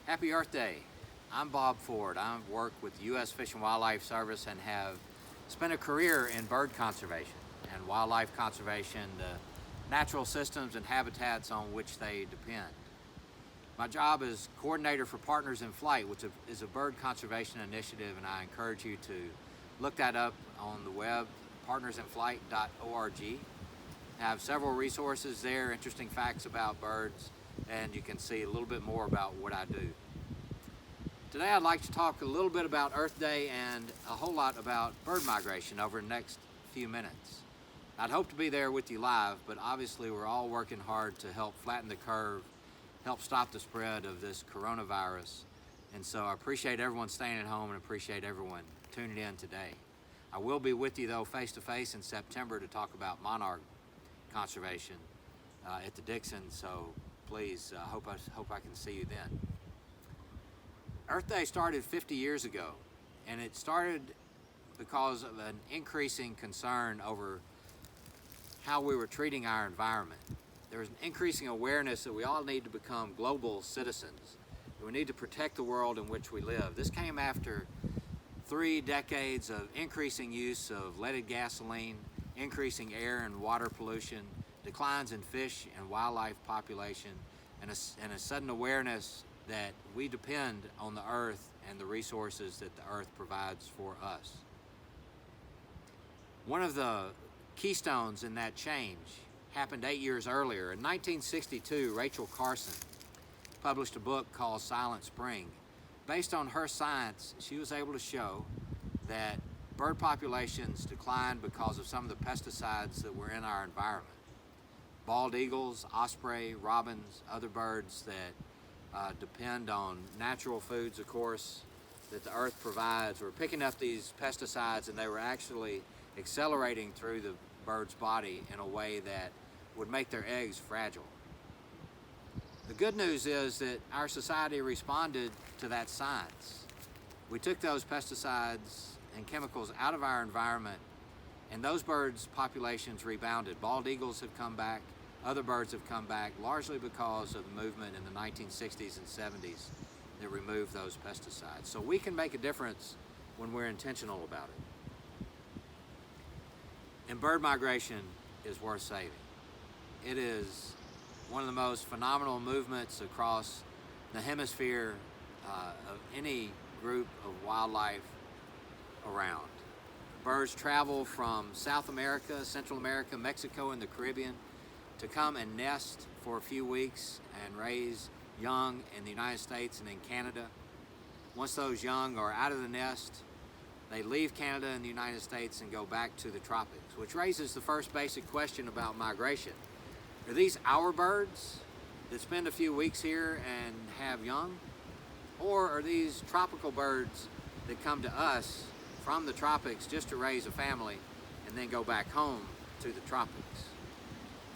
Happy Earth Day. I'm Bob Ford. I work with the U.S. Fish and Wildlife Service and have spent a career in bird conservation and wildlife conservation, the natural systems and habitats on which they depend. My job is coordinator for Partners in Flight, which is a bird conservation initiative, and I encourage you to look that up on the web, partnersinflight.org. I have several resources there, interesting facts about birds, and you can see a little bit more about what I do. Today I'd like to talk a little bit about Earth Day and a whole lot about bird migration over the next few minutes. I'd hope to be there with you live, but obviously we're all working hard to help flatten the curve, help stop the spread of this coronavirus. And so I appreciate everyone staying at home and appreciate everyone tuning in today. I will be with you though face-to-face in September to talk about monarch conservation at the Dixon, so please hope I can see you then. Earth Day started 50 years ago, and it started because of an increasing concern over how we were treating our environment. There was an increasing awareness that we all need to become global citizens, that we need to protect the world in which we live. This came after 3 decades of increasing use of leaded gasoline, increasing air and water pollution, declines in fish and wildlife population, and a sudden awareness that we depend on the earth and the resources that the earth provides for us. One of the keystones in that change happened 8 years earlier. In 1962, Rachel Carson published a book called Silent Spring. Based on her science, she was able to show that bird populations declined because of some of the pesticides that were in our environment. Bald eagles, osprey, robins, other birds that depend on natural foods, of course, that the earth provides, were picking up these pesticides, and they were actually accelerating through the bird's body in a way that would make their eggs fragile. The good news is that our society responded to that science. We took those pesticides and chemicals out of our environment, and those birds' populations rebounded. Bald eagles have come back, other birds have come back, largely because of the movement in the 1960s and 70s that removed those pesticides. So we can make a difference when we're intentional about it. And bird migration is worth saving. It is one of the most phenomenal movements across the hemisphere of any group of wildlife around. Birds travel from South America, Central America, Mexico, and the Caribbean to come and nest for a few weeks and raise young in the United States and in Canada. Once those young are out of the nest, they leave Canada and the United States and go back to the tropics, which raises the first basic question about migration. Are these our birds that spend a few weeks here and have young? Or are these tropical birds that come to us from the tropics just to raise a family and then go back home to the tropics?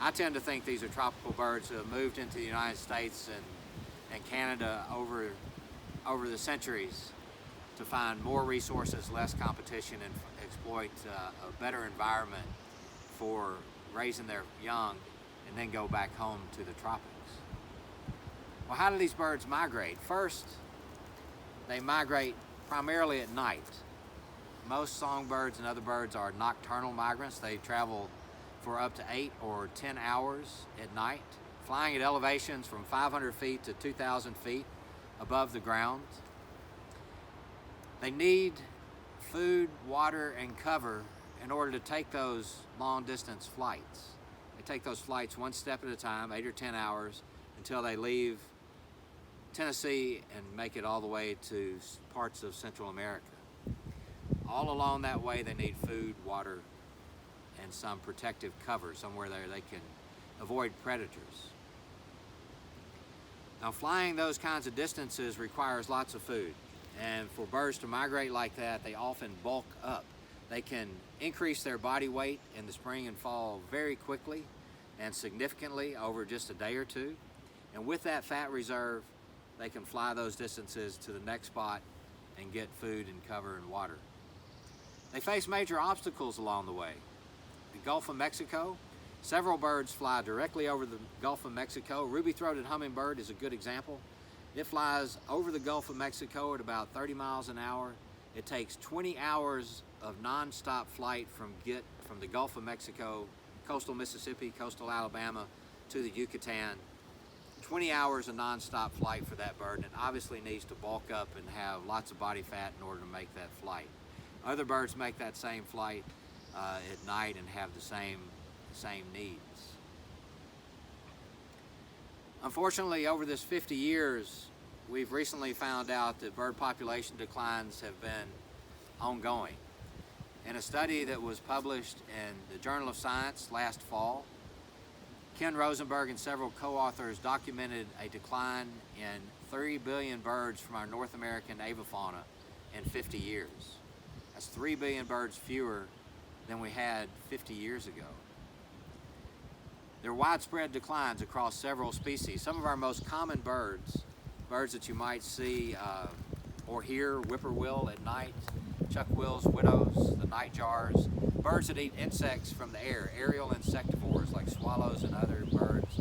I tend to think these are tropical birds that have moved into the United States and Canada over the centuries to find more resources, less competition, and exploit a better environment for raising their young and then go back home to the tropics. Well, how do these birds migrate? First, they migrate primarily at night. Most songbirds and other birds are nocturnal migrants. They travel for up to 8 or 10 hours at night, flying at elevations from 500 feet to 2,000 feet above the ground. They need food, water, and cover in order to take those long-distance flights. They take those flights one step at a time, 8 or 10 hours, until they leave Tennessee and make it all the way to parts of Central America. All along that way, they need food, water, and some protective cover, somewhere there they can avoid predators. Now, flying those kinds of distances requires lots of food. And for birds to migrate like that, they often bulk up. They can increase their body weight in the spring and fall very quickly and significantly over just a day or two. And with that fat reserve, they can fly those distances to the next spot and get food and cover and water. They face major obstacles along the way. The Gulf of Mexico, several birds fly directly over the Gulf of Mexico. Ruby-throated hummingbird is a good example. It flies over the Gulf of Mexico at about 30 miles an hour. It takes 20 hours of non-stop flight from the Gulf of Mexico, coastal Mississippi, coastal Alabama, to the Yucatan. 20 hours of non-stop flight for that bird, and it obviously needs to bulk up and have lots of body fat in order to make that flight. Other birds make that same flight at night and have the same needs. Unfortunately, over this 50 years, we've recently found out that bird population declines have been ongoing. In a study that was published in the Journal of Science last fall, Ken Rosenberg and several co-authors documented a decline in 3 billion birds from our North American avifauna in 50 years. That's 3 billion birds fewer than we had 50 years ago. There are widespread declines across several species. Some of our most common birds that you might see or hear, whippoorwill at night, chuckwills, widows, the nightjars, birds that eat insects from the air, aerial insectivores like swallows and other birds,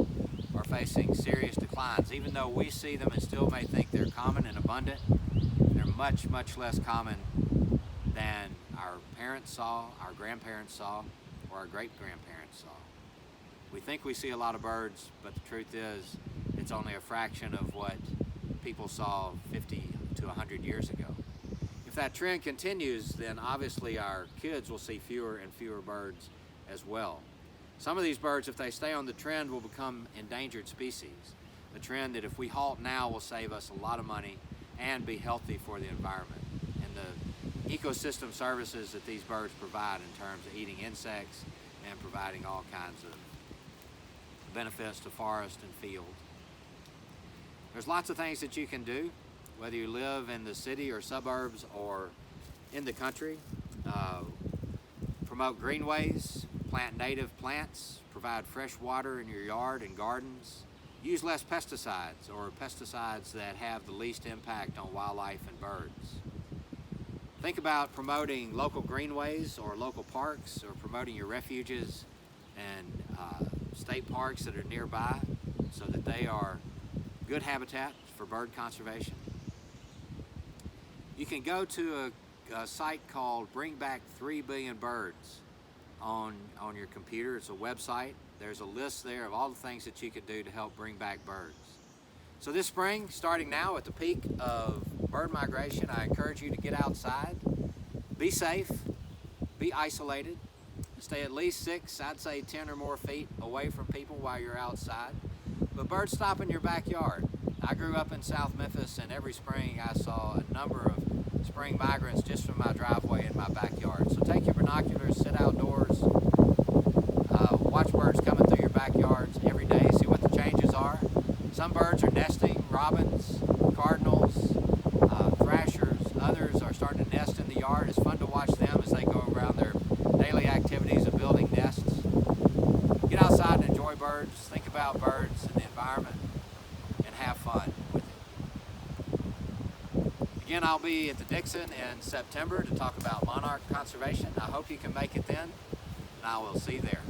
are facing serious declines. Even though we see them and still may think they're common and abundant, they're much, much less common than our parents saw, our grandparents saw, or our great-grandparents saw. We think we see a lot of birds, but the truth is it's only a fraction of what people saw 50 to 100 years ago. If that trend continues, then obviously our kids will see fewer and fewer birds as well. Some of these birds, if they stay on the trend, will become endangered species. A trend that if we halt now will save us a lot of money and be healthy for the environment and the ecosystem services that these birds provide in terms of eating insects and providing all kinds of benefits to forest and field. There's lots of things that you can do, whether you live in the city or suburbs or in the country. Promote greenways, plant native plants, provide fresh water in your yard and gardens, use less pesticides or pesticides that have the least impact on wildlife and birds. Think about promoting local greenways or local parks, or promoting your refuges and state parks that are nearby so that they are good habitat for bird conservation. You can go to a site called Bring Back 3 Billion Birds on your computer. It's a website. There's a list there of all the things that you can do to help bring back birds. So this spring, starting now at the peak of bird migration, I encourage you to get outside, be safe, be isolated, stay at least 6, I'd say 10 or more feet away from people while you're outside. But birds stop in your backyard. I grew up in South Memphis, and every spring I saw a number of spring migrants just from my driveway in my backyard. So take your binoculars, sit outdoors, watch birds coming through your backyards every day, see what the changes are. Some birds are nesting, robins, cardinals, thrashers. Others are starting to nest in the yard. It's fun to watch them as they go around their daily activities of building nests. Get outside and enjoy birds, think about birds and the environment, and have fun with it. Again, I'll be at the Dixon in September to talk about monarch conservation. I hope you can make it then, and I will see you there.